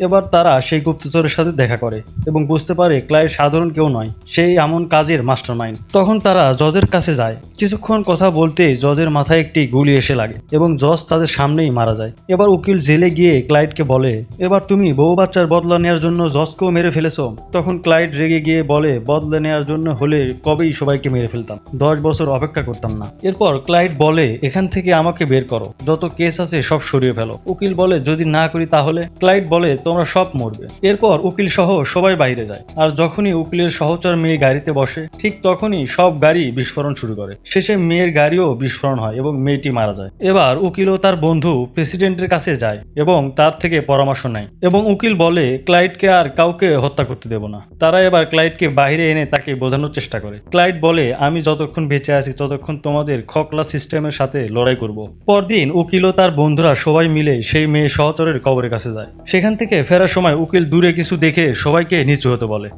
এবার তারা সেই গুপ্তচরের সাথে দেখা করে এবং বুঝতে পারে ক্লাইড সাধারণ কেউ নয়, সেই এমন কাজের মাস্টারমাইন্ড। তখন তারা জজের কাছে যায়। কিছুক্ষণ কথা বলতে জজের মাথায় একটি গুলি এসে লাগে এবং জজ তাদের সামনেই মারা যায়। এবার উকিল জেলে গিয়ে ক্লাইডকে বলে, এবার তুমি বউ বাচ্চার বদলা নেওয়ার জন্য জজকেও মেরে ফেলেছো। তখন ক্লাইড রেগে গিয়ে বলে, বদলা নেওয়ার জন্য হলে কবেই সবাইকে মেরে ফেলতাম, 10 বছর অপেক্ষা করতাম না। এরপর ক্লাইড বলে, এখান থেকে আমাকে বের করো, যত কেস আছে সব সরিয়ে ফেলো। উকিল বলে, যদি না করি তাহলে? ক্লাইড বলে, তোমরা সব মরবে। এরপর উকিল সহ সবাই বাইরে যায়। আর যখনই উকিলের সহচর মেয়ে গাড়িতে বসে, ঠিক তখনই সব গাড়ি বিস্ফোরণ শুরু করে। শেষে মেয়ের গাড়িও বিস্ফোরণ হয় এবং মেয়েটি মারা যায়। এবার উকিল ও তার বন্ধু প্রেসিডেন্টের কাছে যায় এবং তার থেকে পরামর্শ নেয় এবং উকিল বলে, ক্লাইডকে আর কাউকে হত্যা করতে দেব না। তারা এবার ক্লাইডকে বাইরে এনে তাকে বোঝানোর চেষ্টা করে। ক্লাইড বলে, আমি যতক্ষণ বেঁচে আছি ততক্ষণ তোমাদের খকলা সিস্টেমের সাথে লড়াই করব। পরদিন উকিল ও তার বন্ধুরা সবাই মিলে সেই মেয়ে সহচরের কবরের কাছে যায়। সেখান থেকে ফেরার সময় উকিল দূরে কিছু দেখে সবাইকে নিচু হতে বলে।